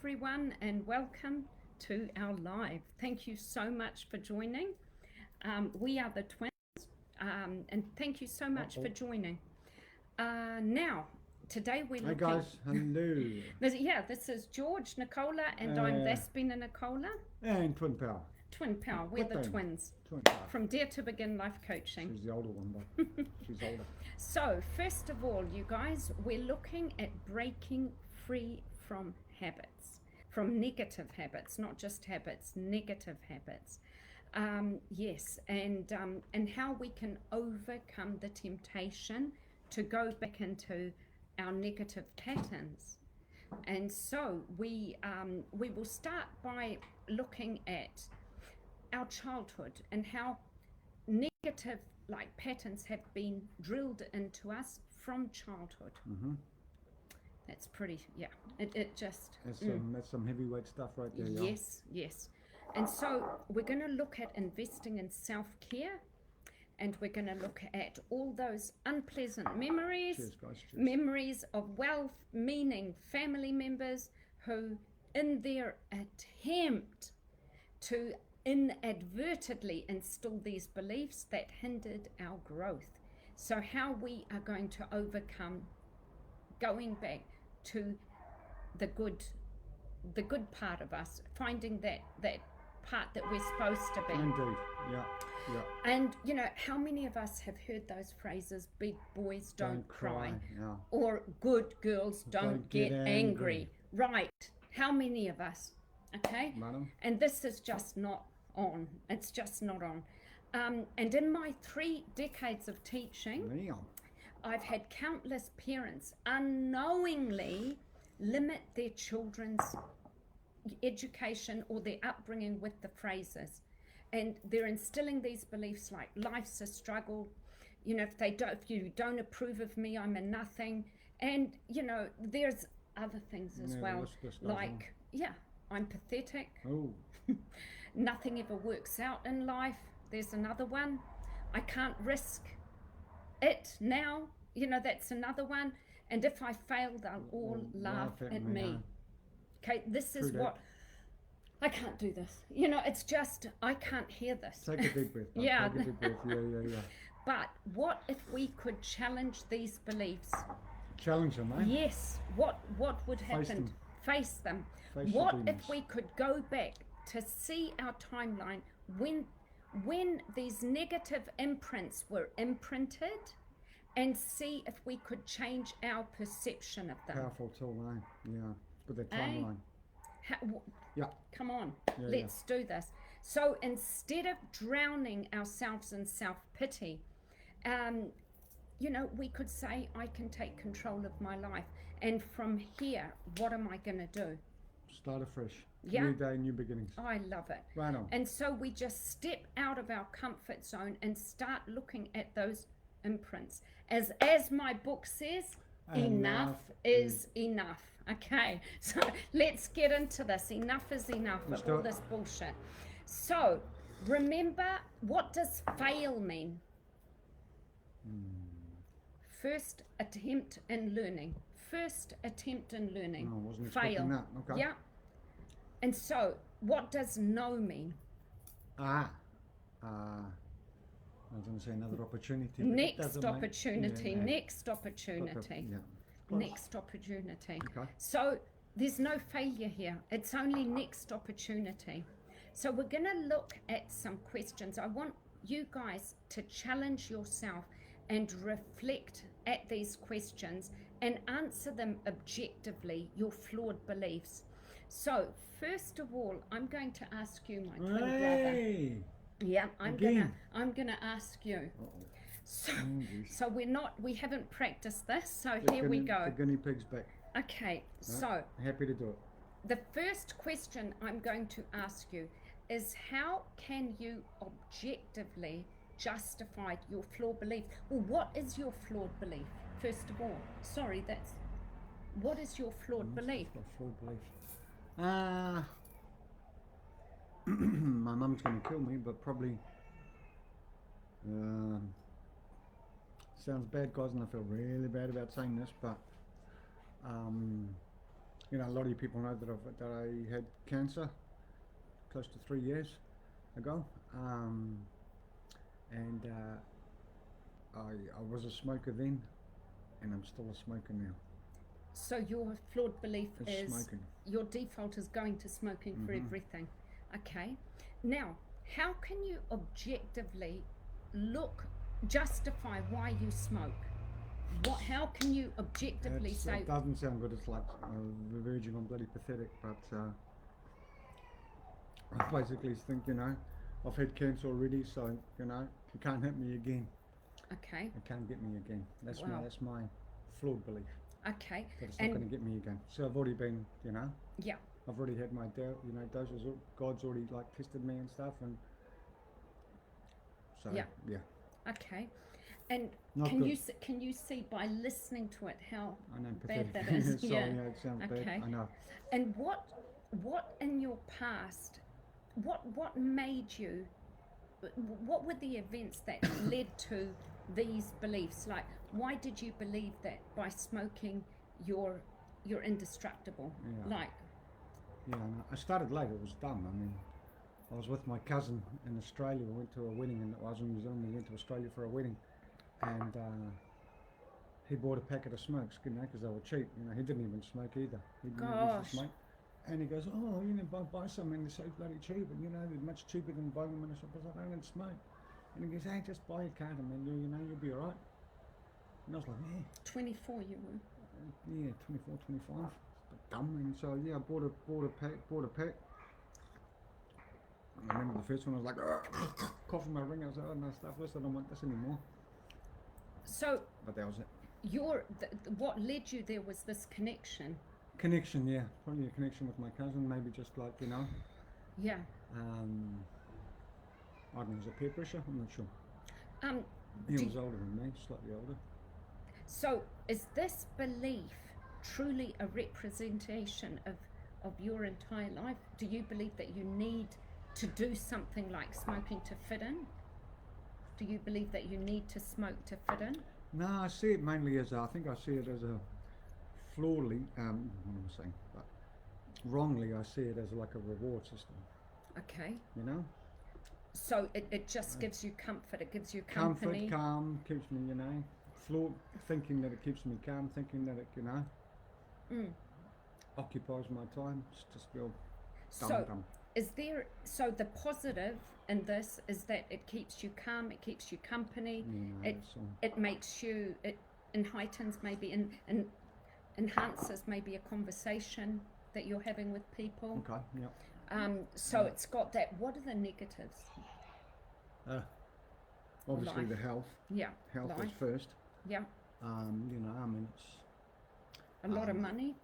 everyone, and welcome to our live. Thank you so much for joining. We are the twins, and thank you so much for joining. Now, today we're looking... Hi guys, hello. This is George Nicola, and I'm Despina Nicola. And Twin Power. Twin Power, we're the twins. Twin Power. From Dare to Begin Life Coaching. She's the older one, but she's older. So, first of all, you guys, we're looking at breaking free from habits, from negative habits, not just habits, negative habits. Yes, and how we can overcome the temptation to go back into our negative patterns. And so we will start by looking at our childhood and how negative patterns have been drilled into us from childhood. Mm-hmm. That's pretty, it just... That's some heavyweight stuff right there. Yes. And so we're going to look at investing in self-care, and we're going to look at all those unpleasant memories. Cheers, guys. Cheers. Memories of well-meaning family members who, in their attempt to inadvertently instill these beliefs that hindered our growth. So how we are going to overcome going back to the good part of us, finding that part that we're supposed to be. Indeed, yeah. And you know, how many of us have heard those phrases, big boys don't cry. Yeah. Or good girls don't get angry. Right, how many of us? Okay, Madam? And this is just not on. It's just not on. And in my 3 decades of teaching, I've had countless parents unknowingly limit their children's education or their upbringing with the phrases. And they're instilling these beliefs like life's a struggle. You know, if you don't approve of me, I'm a nothing. And, you know, there's other things as well. Like, I'm pathetic. Oh. Nothing ever works out in life. There's another one. I can't risk it now. You know, that's another one. And if I fail, they'll all laugh at me. Okay, this is what... I can't do this. You know, it's just, I can't hear this. Take a deep breath. Yeah. Take a deep breath. Yeah. But what if we could challenge these beliefs? Challenge them, eh? Yes. What would happen? Face them. What if we could go back to see our timeline when these negative imprints were imprinted, and see if we could change our perception of them? Powerful tool, eh? Yeah. With the timeline. Come on, let's do this. So instead of drowning ourselves in self-pity, you know, we could say, I can take control of my life. And from here, what am I going to do? Start afresh. Yeah. New day, new beginnings. I love it. Right on. And so we just step out of our comfort zone and start looking at those imprints. As my book says, enough is enough. Okay, so let's get into this. Enough is enough of all this bullshit. So remember, what does fail mean? First attempt in learning. First attempt in learning. I wasn't expecting that. Okay. Yeah. And so what does no mean? I was going to say another opportunity. Next opportunity. Next opportunity. Yeah. Next opportunity. Okay. So there's no failure here. It's only next opportunity. So we're going to look at some questions. I want you guys to challenge yourself and reflect at these questions and answer them objectively, your flawed beliefs. So first of all, I'm going to ask you, my twin brother. Yeah, I'm gonna ask you. So we haven't practiced this, so here we go. The guinea pig's back. Okay, so happy to do it. The first question I'm going to ask you is, how can you objectively justify your flawed belief? Well, what is your flawed belief, first of all? Sorry, what is your flawed belief? Flawed belief. My mum's going to kill me, but probably sounds bad, guys, and I feel really bad about saying this, but You know, a lot of you people know that I had cancer close to 3 years ago, and I was a smoker then, and I'm still a smoker now. So your flawed belief It's is smoking. your default is going to smoking for Mhm. everything. Okay. Now, how can you objectively justify why you smoke? How can you objectively say? It doesn't sound good. It's like verging on bloody pathetic, but I basically think, you know, I've had cancer already, so you know, you can't hit me again. Okay. You can't get me again. That's Wow. that's my flawed belief. Okay. That it's not going to get me again. So I've already been, you know. Yeah. I've already had my doses. God's already like tested me and stuff, and so Yeah. yeah. Okay. And Not can good. you see by listening to it how I know, bad pathetic. that is? Sorry, Yeah. it sounds Okay. bad. I know. And what in your past, what made you, what were the events that led to these beliefs? Like, why did you believe that by smoking you're indestructible? Yeah. Like, Yeah, no, I started late. It was dumb. I mean, I was with my cousin in Australia. We went to a wedding, and I was in New Zealand. We went to Australia for a wedding, and he bought a packet of smokes, you know, because they were cheap. You know, he didn't even smoke either. He didn't even Gosh. used to smoke. And he goes, oh, you know, buy some, and they're so bloody cheap, and you know, they're much cheaper than buying them in a shop. I was like, I don't smoke. And he goes, hey, just buy a carton, and you know, you'll be all right. And I was like, yeah. 24 you were. Yeah, 24, 25. But dumb. And so yeah, I bought a pack. And I remember the first one, I was like, coughing my ring. I was like, oh no, stuff this. I don't want this anymore. So But that was it. what led you there was this connection. Connection, yeah, probably a connection with my cousin. Maybe just like, you know, Yeah. I don't know, was it peer pressure? I'm not sure. He do- was older than me, slightly older. So is this belief truly a representation of your entire life? Do you believe that you need to do something like smoking to fit in? Do you believe that you need to smoke to fit in? No, I see it mainly as I think I see it as a flawedly, what am I saying? But wrongly, I see it as like a reward system. Okay. You know, So it just gives you comfort, it gives you company. comfort, calm, keeps me, you know, flawed, thinking that it keeps me calm, thinking that it, you know, occupies my time. It's just real dumb. So the positive in this is that it keeps you calm, it keeps you company, You know, it's all- it makes you, it enlightens maybe and enhances maybe a conversation that you're having with people. okay, yeah. So it's got that. What are the negatives? Obviously Life. the health. Yeah. Health is Life. first. Yeah. You know, I mean, it's A lot of money.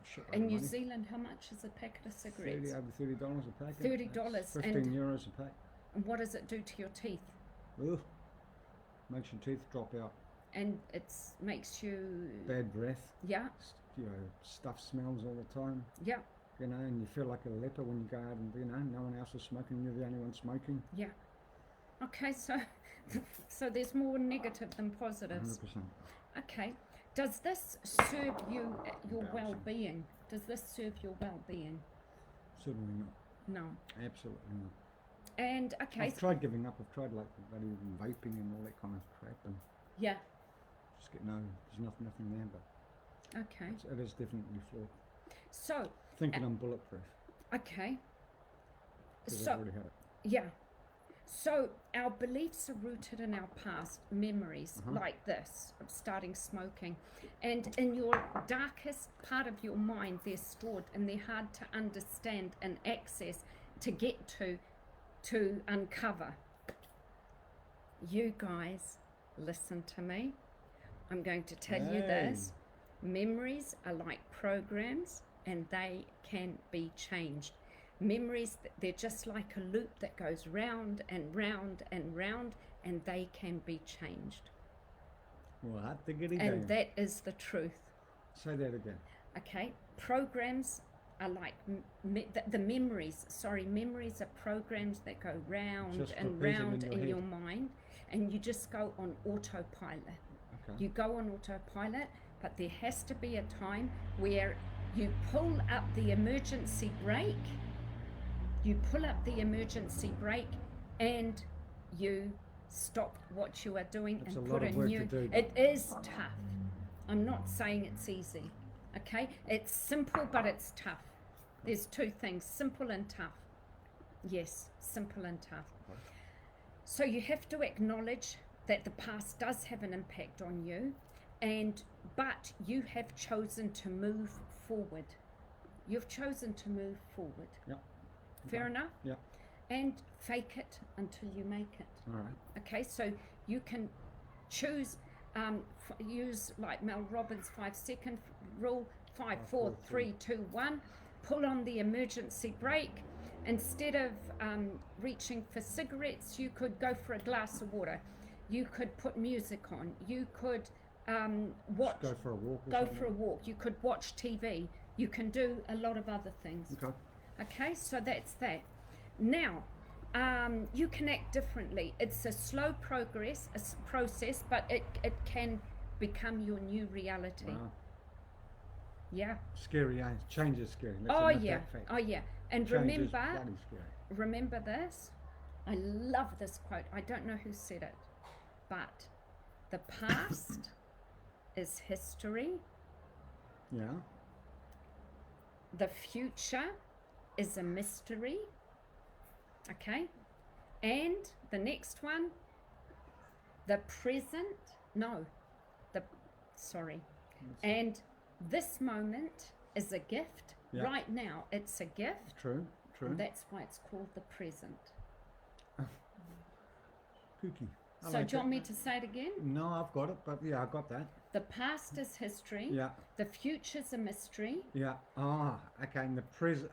shit In New money. Zealand, how much is a packet of cigarettes? Over $30 a pack. $30 15 and- euros a pack. And what does it do to your teeth? Ugh. Makes your teeth drop out. And it makes you. Bad breath. Yeah. You know, stuff smells all the time. Yeah. You know, and you feel like a leper when you go out and, you know, no one else is smoking, you're the only one smoking. Yeah. Okay, so so there's more negative than positives. 100%. Okay. Does this serve your Embarrassing. well-being? Does this serve your well-being? Certainly not. No. Absolutely not. And okay. I've tried giving up. I've tried like bloody vaping and all that kind of crap, and Yeah. just get there's nothing there, but Okay. it is definitely flawed. So Thinking I'm bulletproof, okay. because So I've already had it. yeah. So our beliefs are rooted in our past memories, like this of starting smoking, and in your darkest part of your mind, they're stored and they're hard to understand and access to get to uncover. You guys, listen to me. I'm going to tell you this. Memories are like programs and they can be changed. Memories, they're just like a loop that goes round and round and round, and they can be changed. What? Diggity And damn. that is the truth. Say that again. Okay? Programs are like the memories. Sorry, memories are programs that go round Just and repeat it round in in your your mind, and you just go on autopilot. Okay. You go on autopilot, but there has to be a time where you pull up the emergency brake, and you stop what you are doing That's and a put lot a of work new. to do. It is tough. I'm not saying it's easy. Okay, it's simple, but it's tough. There's two things: simple and tough. Yes, simple and tough. So you have to acknowledge that the past does have an impact on you, but you have chosen to move forward. You've chosen to move forward. Yep. Fair enough? Yep. And fake it until you make it. All right. Okay, so you can choose, use like Mel Robbins' 5-second rule, 5, 4, 3, 2, 1, pull on the emergency brake. Instead of reaching for cigarettes, you could go for a glass of water. You could put music on. You could watch. Just go for a walk. Go for a walk. You could watch TV. You can do a lot of other things. Okay. Okay, so that's that. Now, you can act differently. It's a slow process, but it can become your new reality. Wow. Yeah. Scary, eh? Change is scary. Let's Oh admit yeah. that fact. Oh yeah. And Change is remember, bloody scary. remember this. I love this quote. I don't know who said it, but the past is history. Yeah. The future is a mystery. Okay? And the next one, the present, and this moment is a gift. Yeah. Right now, it's a gift. True. True. And that's why it's called the present. Kooky. I So like do you want that. me to say it again? No, I've got it, but yeah, I got that. The past is history. Yeah. The future's a mystery. Yeah. Ah, okay. And the present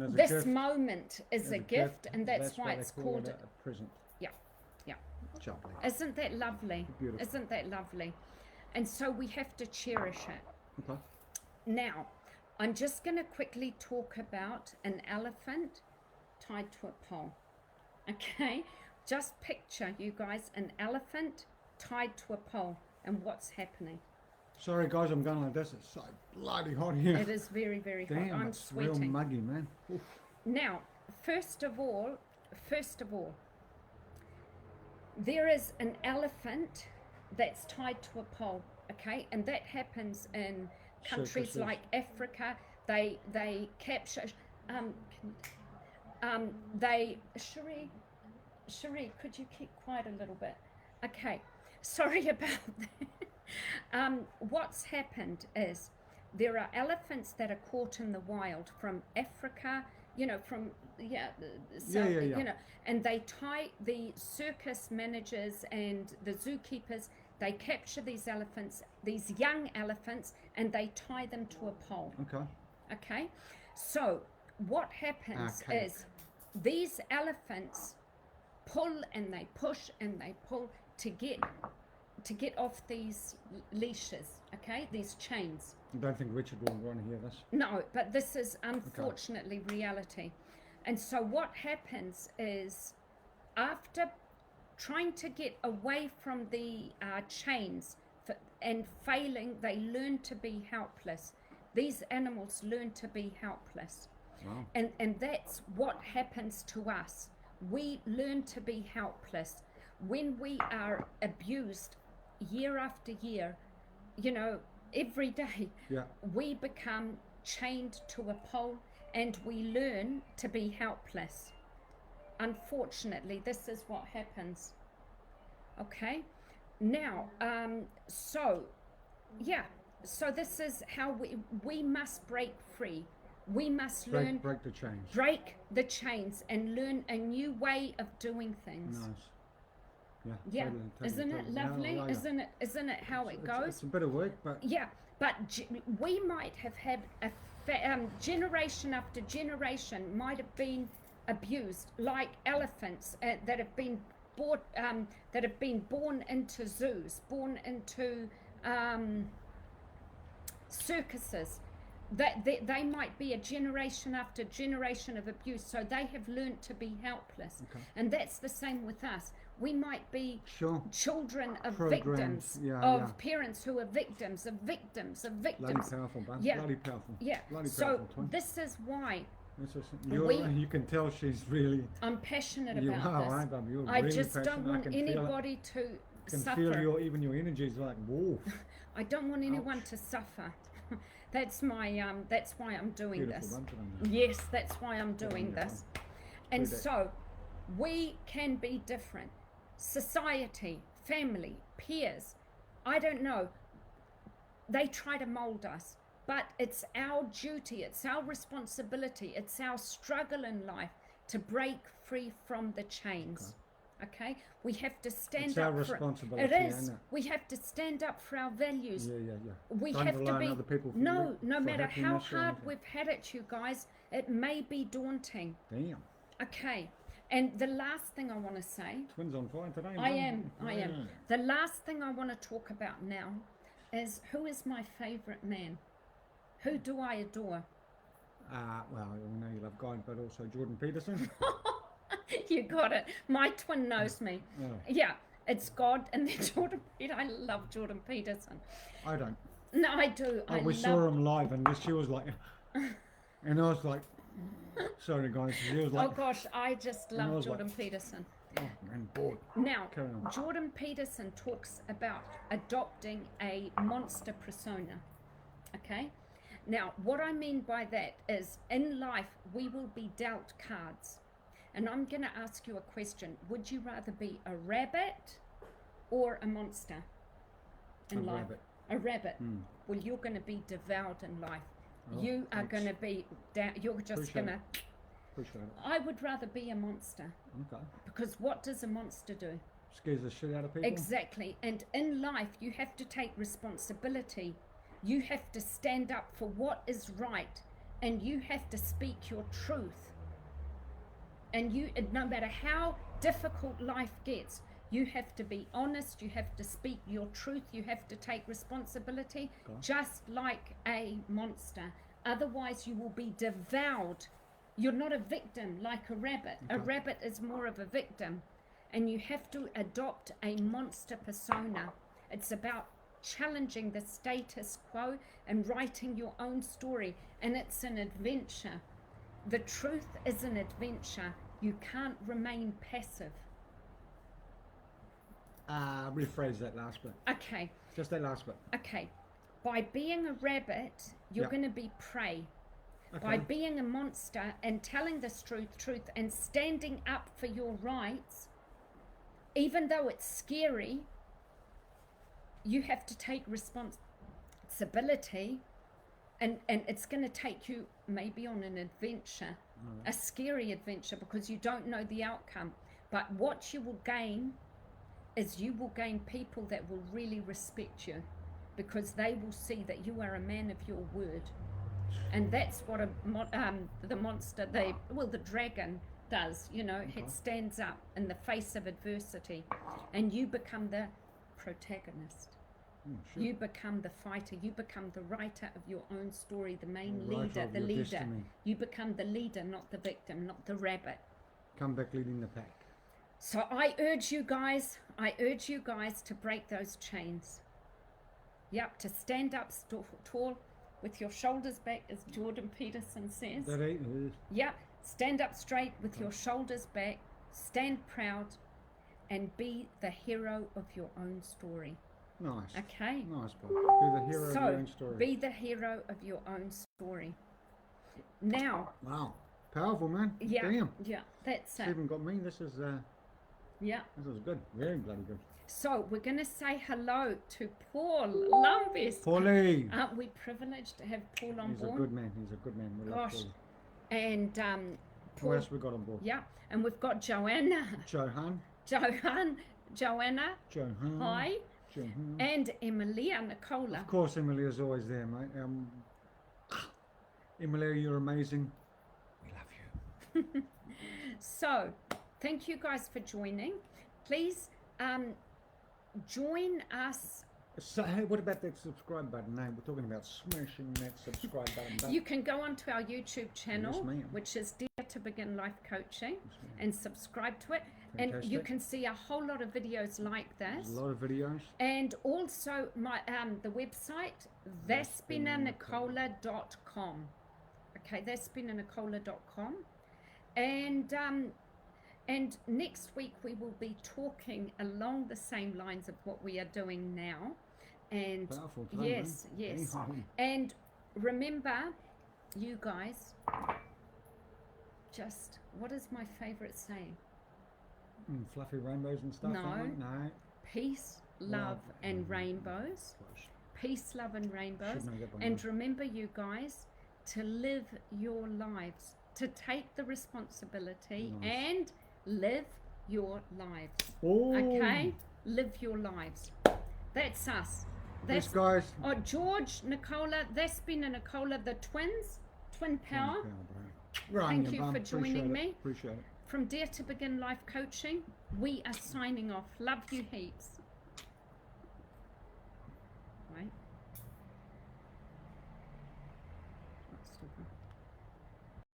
is a This gift. moment is a gift, and that's why they it's call called. it a present. Yeah, yeah. Lovely. Isn't that lovely? Beautiful. Isn't that lovely? And so we have to cherish it. Okay. Now, I'm just going to quickly talk about an elephant tied to a pole. Okay? Just picture, you guys, an elephant tied to a pole and what's happening. Sorry, guys, I'm going like this. It's so bloody hot here. It is very, very hot. Damn, I'm it's sweating. real muggy, man. Oof. Now, first of all, there is an elephant that's tied to a pole, okay? And that happens in countries Circuses. like Africa. They capture, Cherie, could you keep quiet a little bit? Okay, sorry about that. What's happened is there are elephants that are caught in the wild from Africa, from the south, Yeah. and they tie the circus managers and the zookeepers. They capture these elephants, these young elephants, and they tie them to a pole. Okay. Okay, so what happens is these elephants pull and they push and they pull to get off these leashes, okay, these chains. I don't think Richard will want to hear this. No, but this is unfortunately reality. And so what happens is, after trying to get away from the chains and failing, they learn to be helpless. These animals learn to be helpless. Wow. And that's what happens to us. We learn to be helpless. When we are abused year after year, every day, Yeah. we become chained to a pole and we learn to be helpless. Unfortunately, this is what happens. Okay? Now, so this is how we must break free. We must learn, Break the chains. break the chains and learn a new way of doing things. Nice. Yeah. Yeah, Totally, isn't it totally. lovely? No, yeah. Isn't it how it goes? It's a bit of work, but Yeah, but we might have had generation after generation might have been abused, like elephants that have been born into zoos, born into circuses. they might be a generation after generation of abuse, so they have learned to be helpless. Okay. And that's the same with us. We might be Sure. children of Programs. victims, Yeah, of yeah. parents who are victims of victims of Bloody victims. powerful, bud. Yeah. Bloody powerful. Yeah. Bloody So powerful, twin. this is why You can tell she's really. I'm passionate You about are, this. right, babe? You're I really just passionate. don't I want can feel it. anybody to I can suffer. feel even your energy's like, whoa. I don't want anyone Ouch. to suffer. That's why I'm doing Beautiful this. bunch of them. Yes, that's why I'm Good on doing you, this. bud. And Good day. so we can be different. Society, family, peers, I don't know. They try to mold us, but it's our duty, it's our responsibility, it's our struggle in life to break free from the chains. Okay? We have to stand It's up our for responsibility, it. Is. isn't it? We have to stand up for our values. Yeah. We Don't have to rely on be other people for no for matter how happiness or hard anything. we've had it, you guys, it may be daunting. Damn. Okay. And the last thing I want to say, Twins on fire today. I man. am. The last thing I want to talk about now is who is my favorite man? Who do I adore? Well, we know you love God, but also Jordan Peterson. You got it. My twin knows me. Oh, Yeah, it's God and then Jordan Peterson. I love Jordan Peterson. I don't. No, I do. We saw him live, and she was like, and I was like, sorry guys, she was like, Oh gosh, I just And I love was Jordan like- Peterson. oh man, bored. Now, Carry on. Jordan Peterson talks about adopting a monster persona. Okay? Now, what I mean by that is in life we will be dealt cards. And I'm going to ask you a question. Would you rather be a rabbit or a monster in A life? rabbit. A rabbit. Mm. Well, you're going to be devoured in life. Oh, You are thanks. going to be, you're just Appreciate going to, it. Appreciate it. I would rather be a monster. Okay. Because what does a monster do? Scares the shit out of people. Exactly. And in life, you have to take responsibility. You have to stand up for what is right. And you have to speak your truth. And no matter how difficult life gets, you have to be honest. You have to speak your truth. You have to take responsibility, Okay. just like a monster. Otherwise, you will be devoured. You're not a victim like a rabbit. A Okay. rabbit is more of a victim. And you have to adopt a monster persona. It's about challenging the status quo and writing your own story. And it's an adventure. The truth is an adventure. You can't remain passive. Rephrase that last bit. Okay, Just that last bit. okay. By being a rabbit, you're Yep. going to be prey. Okay. By being a monster and telling the truth and standing up for your rights, even though it's scary, you have to take responsibility, and it's going to take you maybe on an adventure, a scary adventure, because you don't know the outcome. But what you will gain is you will gain people that will really respect you, because they will see that you are a man of your word. And that's what the monster, the dragon does, you know. Okay. It stands up in the face of adversity, and you become the protagonist. Shit. You become the fighter. You become the writer of your own story, the main The writer leader, of the your leader. destiny. You become the leader, not the victim, not the rabbit. Come back leading the pack. So I urge you guys to break those chains. Yep, to stand up tall with your shoulders back, as Jordan Peterson says. That ain't. Yep, stand up straight with your shoulders back, stand proud, and be the hero of your own story. Nice. Okay? Nice, bud. Be the hero of So, your own story. be the hero of your own story. Now, Wow. Powerful, man. yeah, Damn. yeah, that's It's it. even got me. This is Yeah. good. Very bloody good. So, we're going to say hello to Paul Lumbis. Paulie. Aren't we privileged to have Paul on He's a board? good man. He's a good man. We love Gosh. Paulie. And Who Paul, else we got on board? yeah, and we've got Joanna, Johan. Joanna, Johan. hi, Johan. and Emilia Nicola. Of course, Emilia's always there, mate. Emilia, you're amazing. We love you. So, thank you guys for joining. Please join us So, hey, what about that subscribe button? No, we're talking about smashing that subscribe button. You can go onto our YouTube channel, Yes, ma'am. which is Dare to Begin Life Coaching, Yes, ma'am. and subscribe to it. And you Fantastic. can see a whole lot of videos like There's this. a lot of videos. And also my the website, despinanicola.com. Okay, despinanicola.com. And next week we will be talking along the same lines of what we are doing now. And Powerful. yes. And remember, you guys, just, what is my favorite saying? Fluffy rainbows and stuff. No. No. Peace, love, and rainbows. Close. Peace, love, and rainbows. Should know that by And now. remember, you guys, to live your lives, to take the responsibility Nice. and live your lives. Oh. Okay? Live your lives. That's us. Yes, That's guys. Oh, George, Nicola, Despina Nicola, the twins, twin power. Thank you for joining me. Appreciate it. From Dare to Begin Life Coaching, we are signing off. Love you heaps.